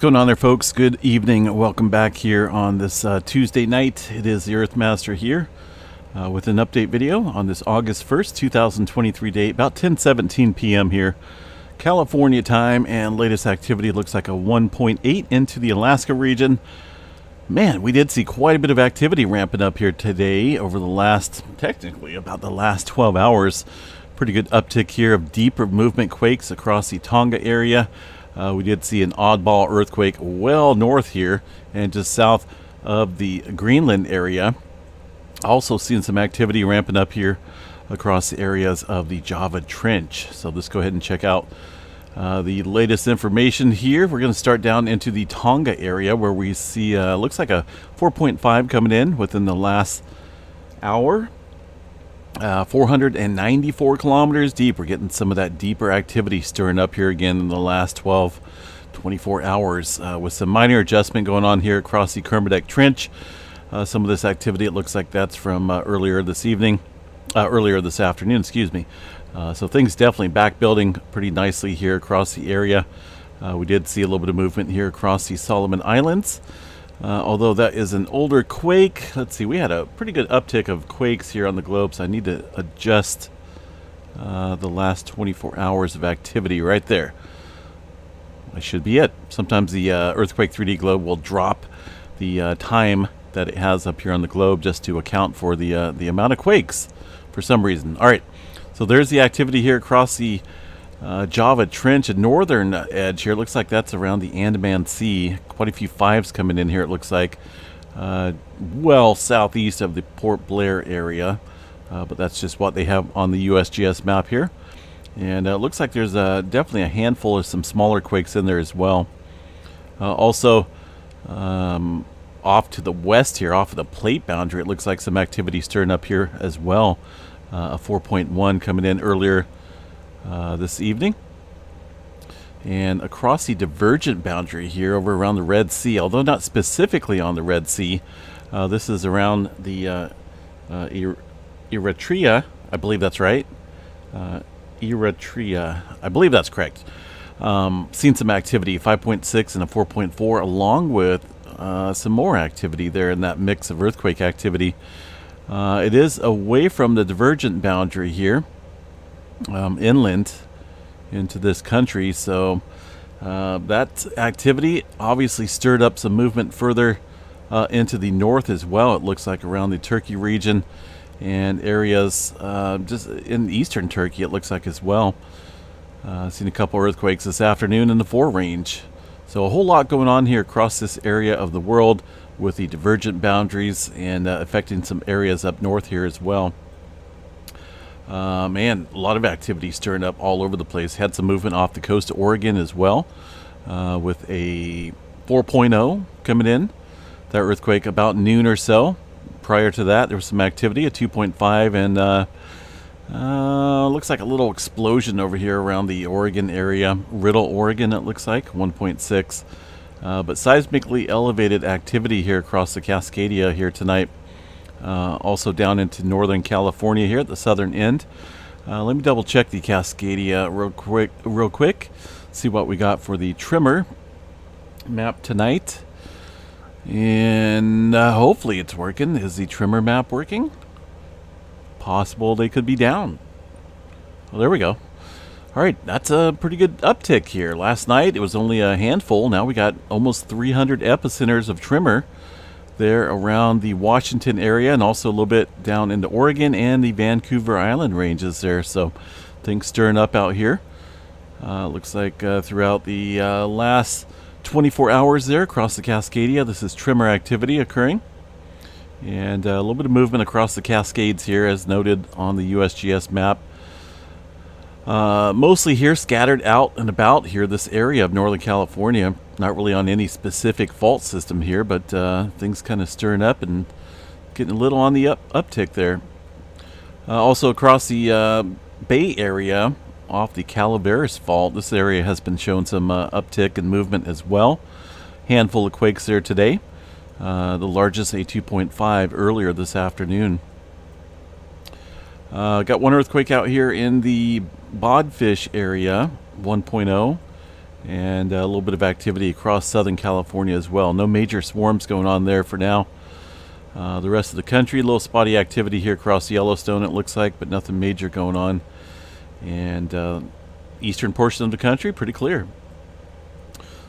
What's going on there, folks? Good evening. Welcome back here on this Tuesday night. It is the Earthmaster here with an update video on this August 1st, 2023 date, about 10:17 p.m. here, California time, and latest activity looks like a 1.8 into the Alaska region. Man, we did see quite a bit of activity ramping up here today over the last, technically, about the last 12 hours. Pretty good uptick here of deeper movement quakes across the Tonga area. We did see an oddball earthquake well north here and just south of the Greenland area. Also seeing some activity ramping up here across the areas of the Java Trench. So let's go ahead and check out the latest information here. We're going to start down into the Tonga area where we see looks like a 4.5 coming in within the last hour. 494 kilometers deep. We're getting some of that deeper activity stirring up here again in the last 24 hours with some minor adjustment going on here across the Kermadec Trench. Some of this activity, it looks like that's from earlier this afternoon, excuse me. So things definitely back building pretty nicely here across the area. We did see a little bit of movement here across the Solomon Islands. Although that is an older quake. Let's see, we had a pretty good uptick of quakes here on the globe, so I need to adjust the last 24 hours of activity right there. That should be it. Sometimes the Earthquake 3D globe will drop the time that it has up here on the globe just to account for the amount of quakes for some reason. All right, so there's the activity here across the Java Trench, a northern edge here. Looks like that's around the Andaman Sea. Quite a few fives coming in here, it looks like. Well southeast of the Port Blair area. But that's just what they have on the USGS map here. And it looks like there's definitely a handful of some smaller quakes in there as well. Also, off to the west here, off of the plate boundary, it looks like some activity stirring up here as well. A 4.1 coming in earlier this evening. And across the divergent boundary here over around the Red Sea, although not specifically on the Red Sea, this is around the Eritrea, I believe that's right. Eritrea, I believe that's correct. Seen some activity, 5.6 and a 4.4, along with some more activity there in that mix of earthquake activity. It is away from the divergent boundary here. Inland into this country, so that activity obviously stirred up some movement further into the north as well. It looks like around the Turkey region and areas just in eastern Turkey, it looks like as well. Seen a couple earthquakes this afternoon in the 4 range. So a whole lot going on here across this area of the world with the divergent boundaries and affecting some areas up north here as well. Man, a lot of activity stirring up all over the place. Had some movement off the coast of Oregon as well, with a 4.0 coming in. That earthquake about noon or so. Prior to that, there was some activity, a 2.5, and looks like a little explosion over here around the Oregon area. Riddle, Oregon, it looks like, 1.6. But seismically elevated activity here across the Cascadia here tonight. Also down into Northern California here at the southern end. Let me double check the Cascadia real quick. See what we got for the tremor map tonight. And hopefully it's working. Is the tremor map working? Possible they could be down. Well, there we go. All right, that's a pretty good uptick here. Last night it was only a handful. Now we got almost 300 epicenters of tremor there around the Washington area, and also a little bit down into Oregon and the Vancouver Island ranges there. So things stirring up out here. Looks like throughout the last 24 hours there across the Cascadia, this is tremor activity occurring. And a little bit of movement across the Cascades here as noted on the USGS map. Mostly here scattered out and about here, this area of Northern California. Not really on any specific fault system here, but things kind of stirring up and getting a little on the uptick there. Also across the Bay Area off the Calaveras Fault, this area has been showing some uptick and movement as well. Handful of quakes there today. The largest, a 2.5 earlier this afternoon. Got one earthquake out here in the Bodfish area, 1.0. and a little bit of activity across Southern California as well. No major swarms going on there for now. The rest of the country, a little spotty activity here across Yellowstone, it looks like, but nothing major going on. And eastern portion of the country, pretty clear.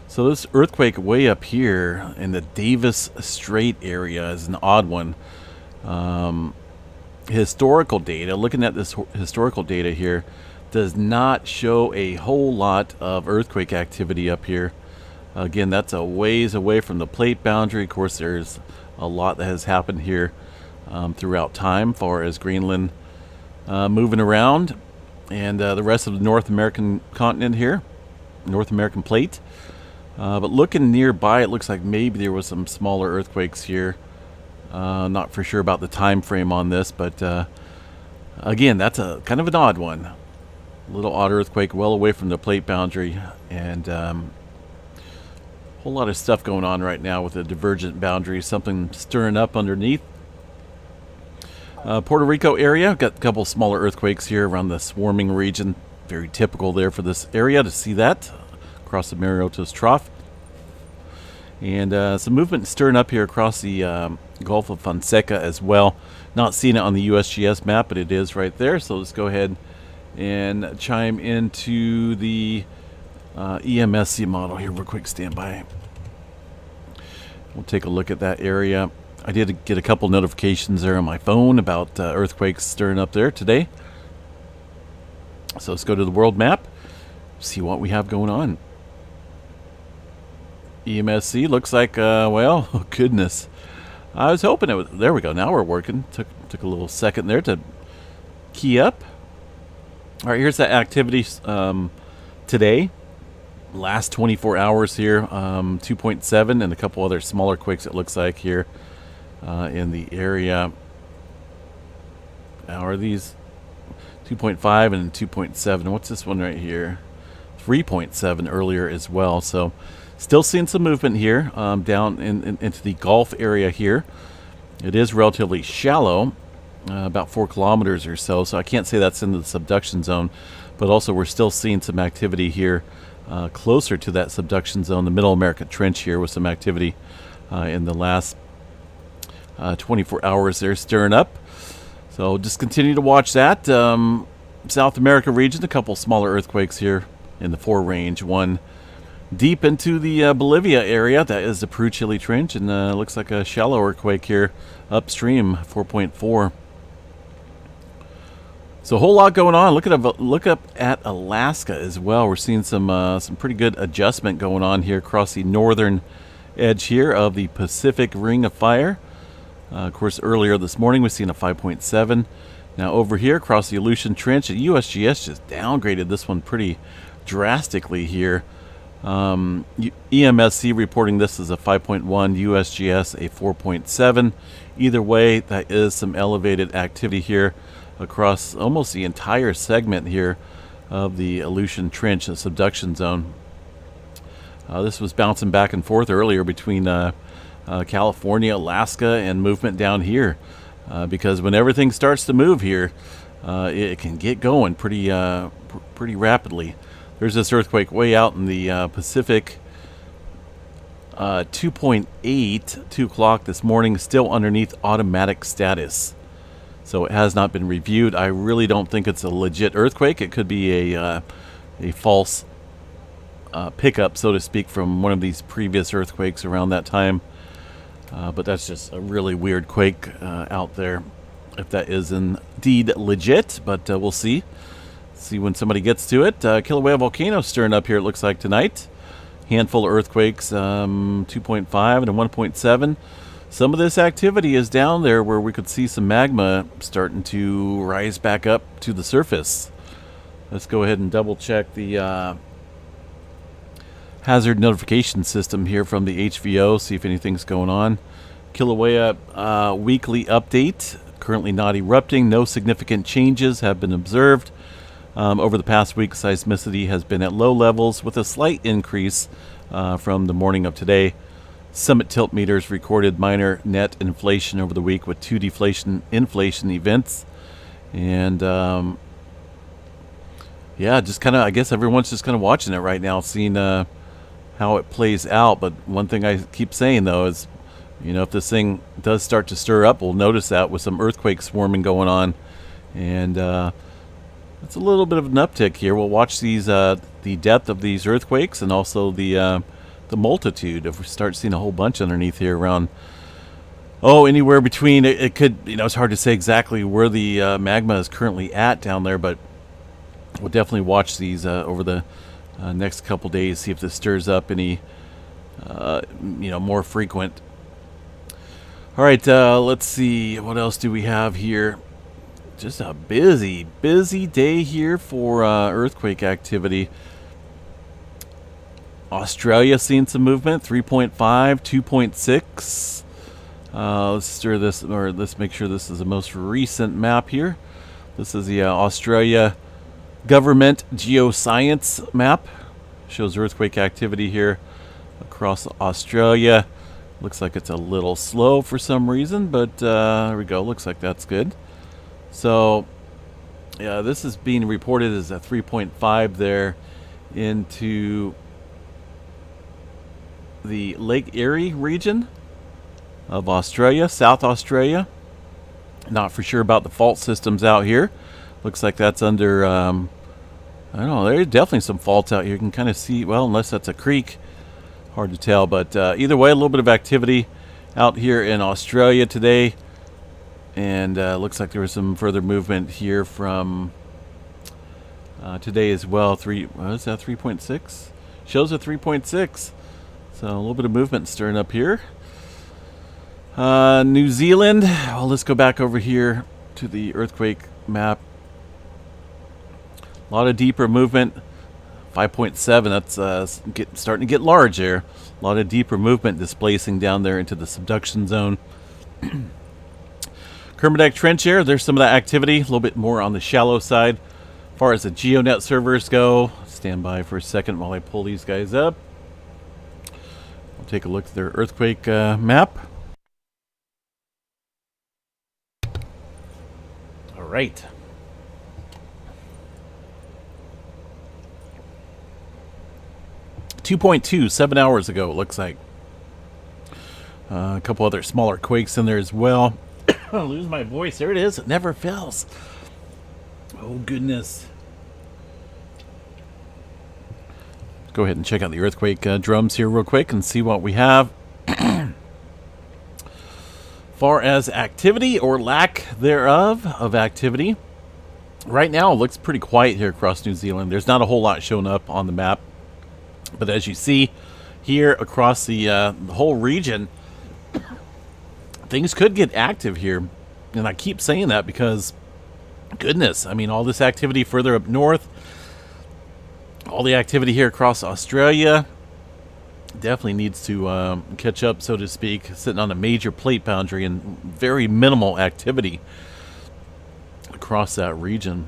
So this earthquake way up here in the Davis Strait area is an odd one. Historical data, looking at this historical data here, does not show a whole lot of earthquake activity up here. Again, that's a ways away from the plate boundary. Of course, there's a lot that has happened here throughout time, far as Greenland moving around, and the rest of the North American continent here, North American plate. But looking nearby, it looks like maybe there was some smaller earthquakes here. Not for sure about the time frame on this, but again, that's a kind of an odd one. A little odd earthquake well away from the plate boundary, and whole lot of stuff going on right now with the divergent boundaries, something stirring up underneath. Puerto Rico area, got a couple smaller earthquakes here around the swarming region. Very typical there for this area to see that across the Marianas Trough. And some movement stirring up here across the Gulf of Fonseca as well. Not seeing it on the USGS map, but it is right there. So let's go ahead and chime into the EMSC model here real quick. Stand by. We'll take a look at that area. I did get a couple notifications there on my phone about earthquakes stirring up there today. So let's go to the world map, see what we have going on. EMSC looks like, well, oh goodness. I was hoping it was, there we go, now we're working. Took a little second there to key up. All right, here's that activity today. Last 24 hours here, 2.7 and a couple other smaller quakes it looks like here in the area. Now are these 2.5 and 2.7? What's this one right here? 3.7 earlier as well. So still seeing some movement here down into the Gulf area here. It is relatively shallow, about 4 kilometers or so. So I can't say that's in the subduction zone, but also we're still seeing some activity here closer to that subduction zone, the Middle America Trench here, with some activity in the last 24 hours there stirring up. So just continue to watch that. South America region, a couple smaller earthquakes here in the 4 range. One deep into the Bolivia area, that is the Peru Chile Trench, and looks like a shallow earthquake here upstream, 4.4. So a whole lot going on. Look up at Alaska as well. We're seeing some pretty good adjustment going on here across the northern edge here of the Pacific Ring of Fire. Of course, earlier this morning we've seen a 5.7. Now over here across the Aleutian Trench, the USGS just downgraded this one pretty drastically here. EMSC reporting this as a 5.1, USGS a 4.7. Either way, that is some elevated activity here across almost the entire segment here of the Aleutian Trench and subduction zone. This was bouncing back and forth earlier between California, Alaska, and movement down here, because when everything starts to move here, it can get going pretty rapidly. There's this earthquake way out in the Pacific, 2.8, 2 o'clock this morning, still underneath automatic status. So it has not been reviewed. I really don't think it's a legit earthquake. It could be a false pickup, so to speak, from one of these previous earthquakes around that time. But that's just a really weird quake out there, if that is indeed legit. But we'll see. See when somebody gets to it. Kilauea Volcano stirring up here, it looks like, tonight. Handful of earthquakes, 2.5 and a 1.7. Some of this activity is down there where we could see some magma starting to rise back up to the surface. Let's go ahead and double check the hazard notification system here from the HVO, see if anything's going on. Kilauea weekly update, currently not erupting. No significant changes have been observed. Over the past week, seismicity has been at low levels with a slight increase from the morning of today. Summit tilt meters recorded minor net inflation over the week with 2 inflation events. And yeah, just kind of, I guess everyone's just kind of watching it right now, seeing how it plays out. But one thing I keep saying, though, is, you know, if this thing does start to stir up, we'll notice that with some earthquake swarming going on. And it's a little bit of an uptick here. We'll watch these the depth of these earthquakes and also the multitude. If we start seeing a whole bunch underneath here around, anywhere between, it could, you know, it's hard to say exactly where the magma is currently at down there, but we'll definitely watch these over the next couple days, see if this stirs up any, more frequent. All right, let's see. What else do we have here? Just a busy day here for earthquake activity. Australia seeing some movement, 3.5, 2.6. Let's stir this, or let's make sure this is the most recent map here. This is the Australia Government Geoscience map. Shows earthquake activity here across Australia. Looks like it's a little slow for some reason, but there we go. Looks like that's good. So, yeah, this is being reported as a 3.5 there into the Lake Erie region of Australia, South Australia. Not for sure about the fault systems out here. Looks like that's under, I don't know, there's definitely some faults out here. You can kind of see, well, unless that's a creek, hard to tell. But either way, a little bit of activity out here in Australia today. And looks like there was some further movement here from today as well. What is that, 3.6? Shows a 3.6. So a little bit of movement stirring up here. New Zealand. Well, let's go back over here to the earthquake map. A lot of deeper movement. 5.7. That's starting to get large there. A lot of deeper movement displacing down there into the subduction zone. Kermadec Trench here. There's some of that activity. A little bit more on the shallow side. As far as the GeoNet servers go, stand by for a second while I pull these guys up. We'll take a look at their earthquake map. All right. .2, 7 hours ago, it looks like. A couple other smaller quakes in there as well. I'll lose my voice. There it is. It never fails. Oh, goodness. Go ahead and check out the earthquake drums here real quick and see what we have. Far as activity or lack thereof of activity, right now it looks pretty quiet here across New Zealand. There's not a whole lot showing up on the map. But as you see here across the whole region, things could get active here. And I keep saying that because, goodness, I mean, all this activity further up north, all the activity here across Australia definitely needs to catch up, so to speak, sitting on a major plate boundary and very minimal activity across that region.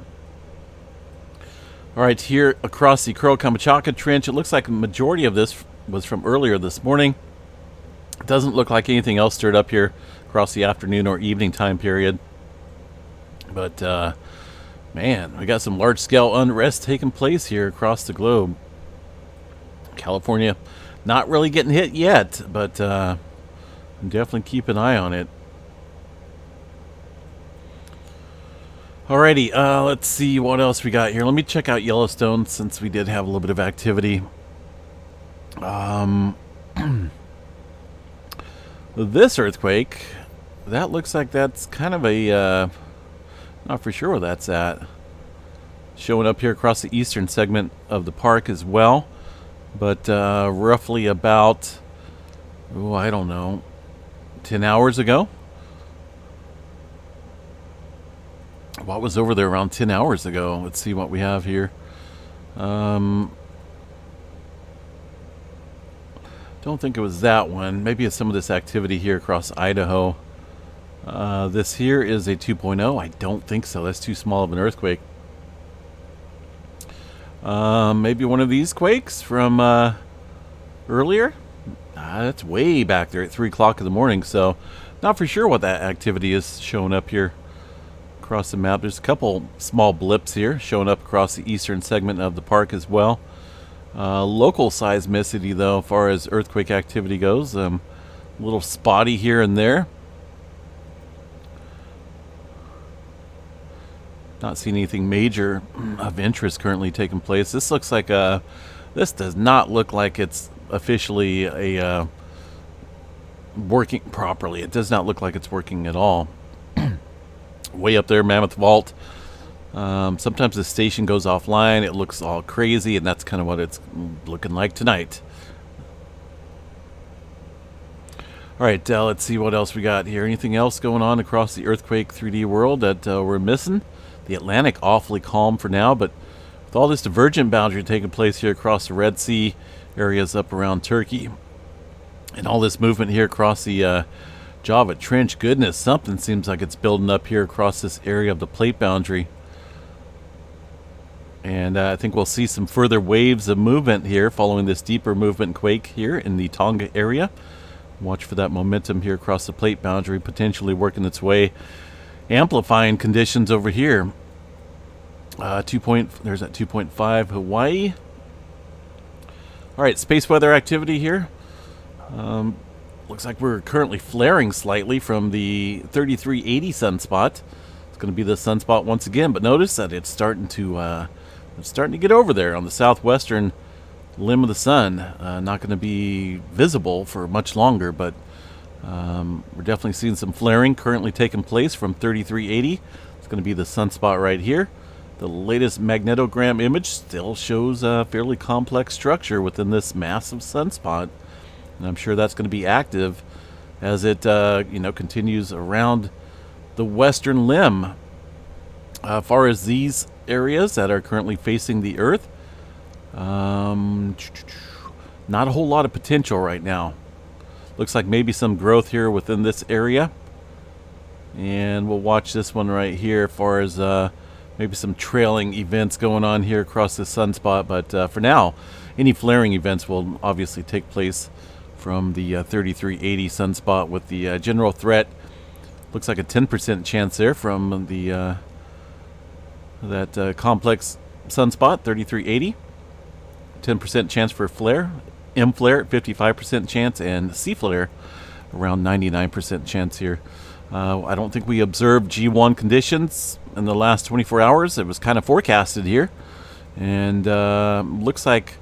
All right, here across the Kuril-Kamchatka Trench, it looks like a majority of this was from earlier this morning. It doesn't look like anything else stirred up here across the afternoon or evening time period. But, man, we got some large-scale unrest taking place here across the globe. California, not really getting hit yet, but definitely keep an eye on it. Alrighty, let's see what else we got here. Let me check out Yellowstone since we did have a little bit of activity. This earthquake, that looks like that's kind of a, not for sure where that's at. Showing up here across the eastern segment of the park as well. But roughly about, I don't know, 10 hours ago. What was over there around 10 hours ago? Let's see what we have here. Don't think it was that one. Maybe it's some of this activity here across Idaho. This here is a 2.0. I don't think so. That's too small of an earthquake. Maybe one of these quakes from earlier. That's way back there at 3 o'clock in the morning. So not for sure what that activity is showing up here across the map. There's a couple small blips here showing up across the eastern segment of the park as well. Local seismicity, though, as far as earthquake activity goes, a little spotty here and there. Not seeing anything major of interest currently taking place. This looks like this does not look like it's officially a working properly. It does not look like it's working at all. Way up there, Mammoth Vault. Sometimes the station goes offline. It looks all crazy, and that's kind of what it's looking like tonight. All right, let's see what else we got here. Anything else going on across the earthquake 3D world that we're missing? The Atlantic awfully calm for now, but with all this divergent boundary taking place here across the Red Sea areas up around Turkey, and all this movement here across the Java Trench, goodness, something seems like it's building up here across this area of the plate boundary. And I think we'll see some further waves of movement here following this deeper movement quake here in the Tonga area. Watch for that momentum here across the plate boundary, potentially working its way, amplifying conditions over here. There's that 2.5 Hawaii. All right, space weather activity here. Looks like we're currently flaring slightly from the 3380 sunspot. It's going to be the sunspot once again, but notice that it's starting to get over there on the southwestern limb of the sun. Not going to be visible for much longer, but we're definitely seeing some flaring currently taking place from 3380. It's going to be the sunspot right here. The latest magnetogram image still shows a fairly complex structure within this massive sunspot. And I'm sure that's going to be active as it continues around the western limb. As far as these areas that are currently facing the Earth, not a whole lot of potential right now. Looks like maybe some growth here within this area. And we'll watch this one right here as far as maybe some trailing events going on here across the sunspot. But for now, any flaring events will obviously take place from the 3380 sunspot with the general threat. Looks like a 10% chance there from the that complex sunspot, 3380. 10% chance for flare. M flare at 55% chance, and C flare around 99% chance here. I don't think we observed G1 conditions in the last 24 hours. It was kind of forecasted here, and looks like,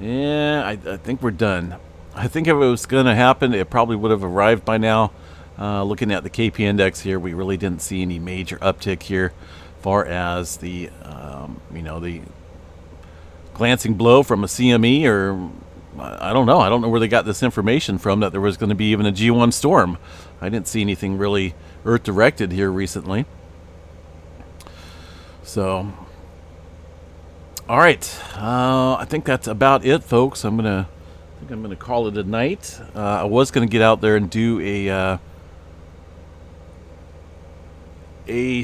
I think we're done. I think if it was going to happen, it probably would have arrived by now. Looking at the KP index here, we really didn't see any major uptick here, far as the the glancing blow from a CME, or I don't know. I don't know where they got this information from that there was going to be even a G1 storm. I didn't see anything really Earth directed here recently. So, all right, I think that's about it, folks. I'm gonna call it a night. I was gonna get out there and do a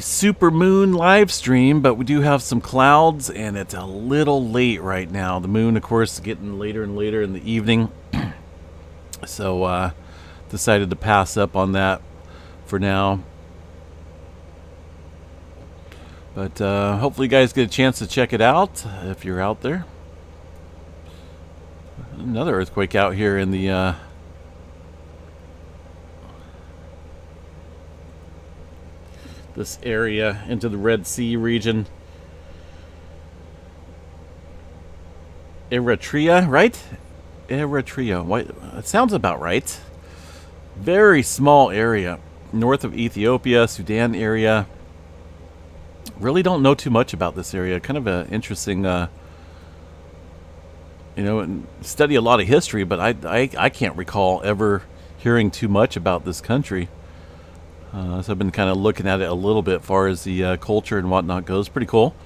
super moon live stream, but we do have some clouds and it's a little late right now. The moon, of course, is getting later and later in the evening. So decided to pass up on that for now. But hopefully you guys get a chance to check it out if you're out there. Another earthquake out here in the this area into the Red Sea region. Eritrea, right? Eritrea. What? It sounds about right. Very small area north of Ethiopia, Sudan area. Really don't know too much about this area. Kind of an interesting, and study a lot of history, but I can't recall ever hearing too much about this country. So I've been kind of looking at it a little bit as far as the culture and whatnot goes. Pretty cool.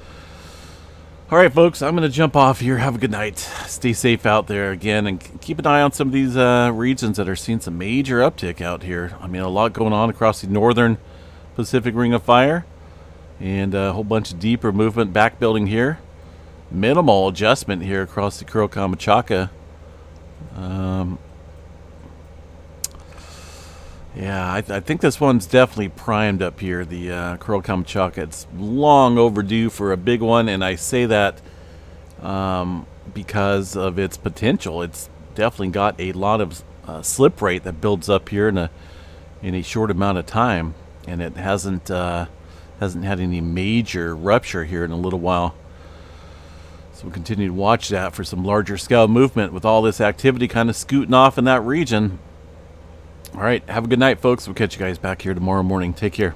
All right, folks, I'm going to jump off here. Have a good night. Stay safe out there again, and keep an eye on some of these regions that are seeing some major uptick out here. I mean, a lot going on across the northern Pacific Ring of Fire, and a whole bunch of deeper movement back building here. Minimal adjustment here across the Kuril-Kamchatka. Yeah, I think this one's definitely primed up here. The Coral Kamchatka. It's long overdue for a big one, and I say that because of its potential. It's definitely got a lot of slip rate that builds up here in a short amount of time, and it hasn't had any major rupture here in a little while. So we'll continue to watch that for some larger scale movement with all this activity kind of scooting off in that region. All right, have a good night, folks. We'll catch you guys back here tomorrow morning. Take care.